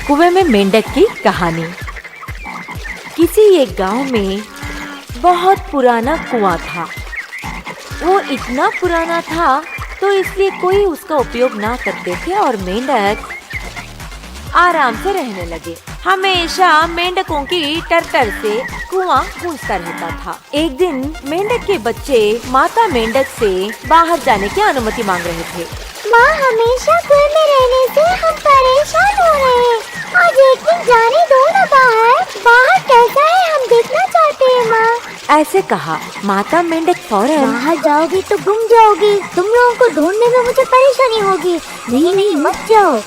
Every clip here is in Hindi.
कुएं में मेंढक की कहानी। किसी एक गांव में बहुत पुराना कुआं था। वो इतना पुराना था तो इसलिए कोई उसका उपयोग ना करते थे और मेंढक आराम से रहने लगे। हमेशा मेंढकों की टर-टर से कुआं गूंजता रहता था। एक दिन मेंढक के बच्चे माता मेंढक से बाहर जाने की अनुमति मांग रहे थे। माँ, हमेशा कुएं में रहने से हम परेशान हो रहे हैं। आज एक दिन जाने दो ना बाहर। बाहर कैसा है हम देखना चाहते हैं माँ। ऐसे कहा। माता मेंढक फौरन, बाहर जाओगी तो गुम जाओगी। तुम लोगों को ढूंढने में मुझे परेशानी होगी। नहीं, मत जाओ।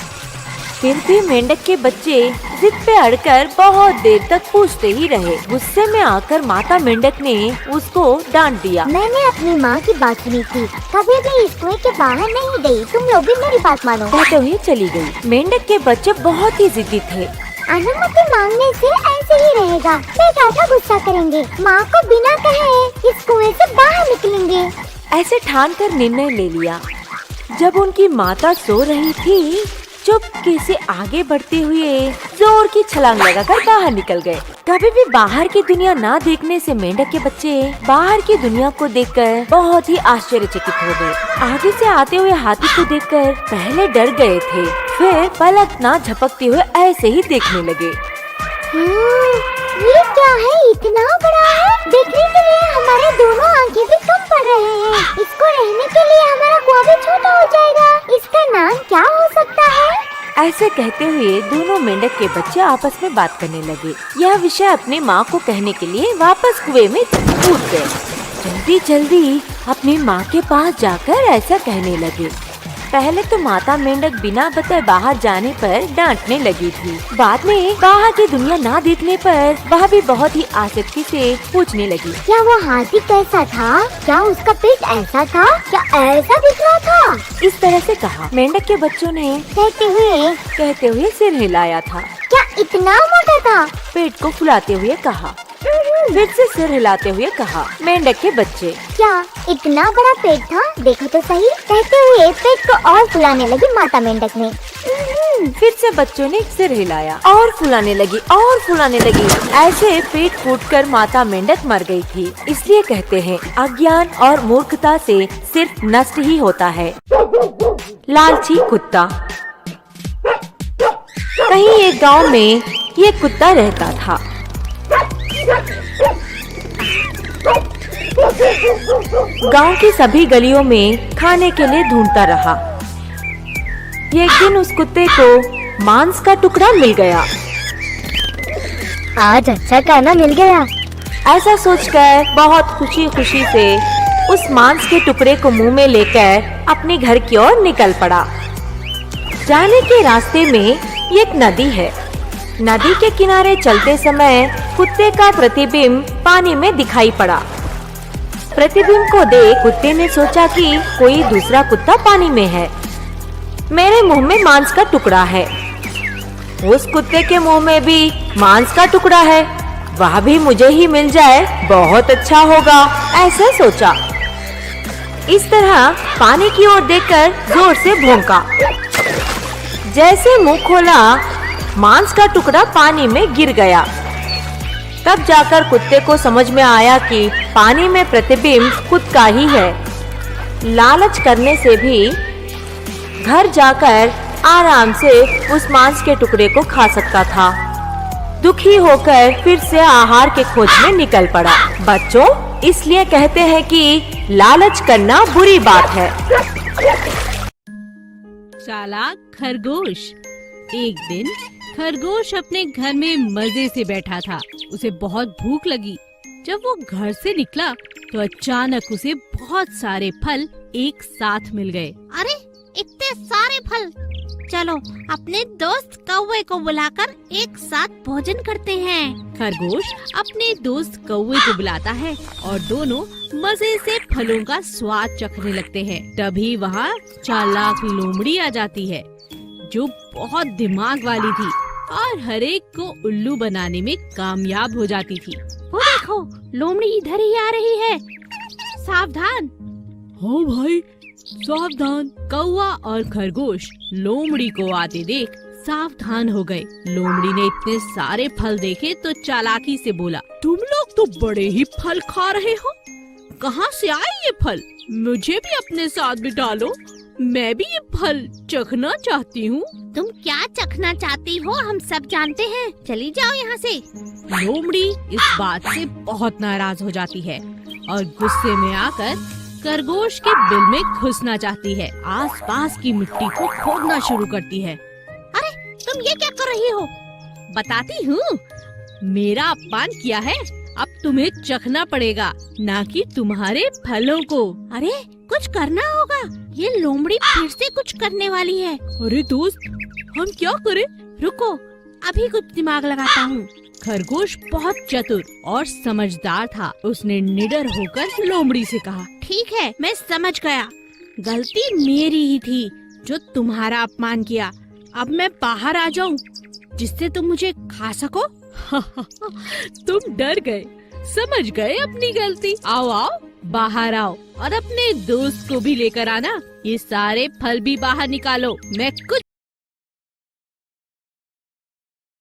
फिर भी मेंढक के बच्चे जिद पे अड़कर बहुत देर तक पूछते ही रहे। गुस्से में आकर माता मेंढक ने उसको डांट दिया। मैंने अपनी माँ की बात सुनी थी, कभी भी इस कुएं के बाहर नहीं गई। तुम लोग भी मेरी बात मानो। कहते हुए चली गई। मेंढक के बच्चे बहुत ही जिद्दी थे। अनुमति मांगने से ऐसे ही रहेगा। वे ज्यादा गुस्सा करेंगे। माँ को बिना कहे इस कुएं से बाहर निकलेंगे। ऐसे ठान कर निर्णय ले लिया। जब उनकी माता सो रही थी, चुपके से आगे बढ़ते हुए जोर की छलांग लगाकर बाहर निकल गए। कभी भी बाहर की दुनिया ना देखने से मेंढक के बच्चे बाहर की दुनिया को देखकर बहुत ही आश्चर्यचकित हो गए। आगे से आते हुए हाथी को देखकर पहले डर गए थे, फिर पलक ना झपकते हुए ऐसे ही देखने लगे। ये क्या है? इतना बड़ा है। देखने के लिए हमारे दोनों आंखें भी कम पड़ रहे हैं। इसको रहने के लिए हमारा कुआं भी छोटा हो जाएगा। इसका नाम क्या हो सकता है? ऐसे कहते हुए दोनों मेंढक के बच्चे आपस में बात करने लगे। यह विषय अपनी माँ को कहने के लिए वापस कुएं में कूद गए। जल्दी जल्दी अपनी माँ के पास जाकर ऐसा कहने लगे। पहले तो माता मेंढक बिना बताए बाहर जाने पर डांटने लगी थी। बाद में बाहर की दुनिया ना देखने पर वह भी बहुत ही आसक्ति से पूछने लगी। क्या वो हाथी कैसा था? क्या उसका पेट ऐसा था? क्या ऐसा दिख रहा था? इस तरह से कहा। मेंढक के बच्चों ने कहते हुए सिर हिलाया था। क्या इतना मोटा था? पेट को फुलाते हुए कहा। फिर से सिर हिलाते हुए कहा। मेंढक के बच्चे, क्या इतना बड़ा पेट था? देखो तो सही। कहते हुए पेट को और फुलाने लगी माता मेंढक ने। फिर से बच्चों ने सिर हिलाया और फुलाने लगी और फुलाने लगी। ऐसे पेट फूटकर माता मेंढक मर गई थी। इसलिए कहते हैं, अज्ञान और मूर्खता से सिर्फ नष्ट ही होता है। लालची कुत्ता। कहीं एक गांव में ये कुत्ता रहता था। गांव की सभी गलियों में खाने के लिए ढूंढता रहा। एक दिन उस कुत्ते को मांस का टुकड़ा मिल गया। आज अच्छा खाना मिल गया। ऐसा सोचकर बहुत खुशी खुशी से उस मांस के टुकड़े को मुंह में लेकर अपने घर की ओर निकल पड़ा। जाने के रास्ते में एक नदी है। नदी के किनारे चलते समय कुत्ते का प्रतिबिंब पानी में दिखाई पड़ा। प्रतिबिंब को देख कुत्ते ने सोचा कि कोई दूसरा कुत्ता पानी में है। मेरे मुंह में मांस का टुकड़ा है। उस कुत्ते के मुंह में भी मांस का टुकड़ा है। वह भी मुझे ही मिल जाए, बहुत अच्छा होगा, ऐसा सोचा। इस तरह पानी की ओर देखकर जोर से भौंका। जैसे मुंह खोला, मांस का टुकड़ा पानी में गिर गया। तब जाकर कुत्ते को समझ में आया कि पानी में प्रतिबिंब खुद का ही है। लालच करने से भी घर जाकर आराम से उस मांस के टुकड़े को खा सकता था। दुखी होकर फिर से आहार के खोज में निकल पड़ा। बच्चों, इसलिए कहते हैं कि लालच करना बुरी बात है। चालाक खरगोश। एक दिन खरगोश अपने घर में मजे से बैठा था। उसे बहुत भूख लगी। जब वो घर से निकला तो अचानक उसे बहुत सारे फल एक साथ मिल गए। अरे, इतने सारे फल! चलो अपने दोस्त कौवे को बुलाकर एक साथ भोजन करते हैं। खरगोश अपने दोस्त कौवे को बुलाता है और दोनों मजे से फलों का स्वाद चखने लगते हैं। तभी वहाँ चालाक लोमड़ी आ जाती है, जो बहुत दिमाग वाली थी और हर एक को उल्लू बनाने में कामयाब हो जाती थी। वो देखो, लोमड़ी इधर ही आ रही है। सावधान! हाँ भाई, सावधान। कौवा और खरगोश लोमड़ी को आते देख सावधान हो गए। लोमड़ी ने इतने सारे फल देखे तो चालाकी से बोला, तुम लोग तो बड़े ही फल खा रहे हो, कहाँ से आए ये फल? मुझे भी अपने साथ बिठा लो, मैं भी ये फल चखना चाहती हूँ। तुम क्या चखना चाहती हो हम सब जानते हैं, चली जाओ यहाँ से। लोमड़ी इस बात से बहुत नाराज हो जाती है और गुस्से में आकर खरगोश के बिल में घुसना चाहती है। आसपास की मिट्टी को खोदना शुरू करती है। अरे तुम ये क्या कर रही हो? बताती हूँ, मेरा अपमान किया है, अब तुम्हें चखना पड़ेगा, ना कि तुम्हारे फलों को। अरे कुछ करना होगा, ये लोमड़ी फिर से कुछ करने वाली है। अरे दोस्त, हम क्या करें? रुको, अभी कुछ दिमाग लगाता हूँ। खरगोश बहुत चतुर और समझदार था। उसने निडर होकर लोमड़ी से कहा, ठीक है, मैं समझ गया, गलती मेरी ही थी जो तुम्हारा अपमान किया। अब मैं बाहर आ जाऊँ जिससे तुम मुझे खा सको? तुम डर गए, समझ गए अपनी गलती। आओ आओ, बाहर आओ और अपने दोस्त को भी लेकर आना। ये सारे फल भी बाहर निकालो, मैं कुछ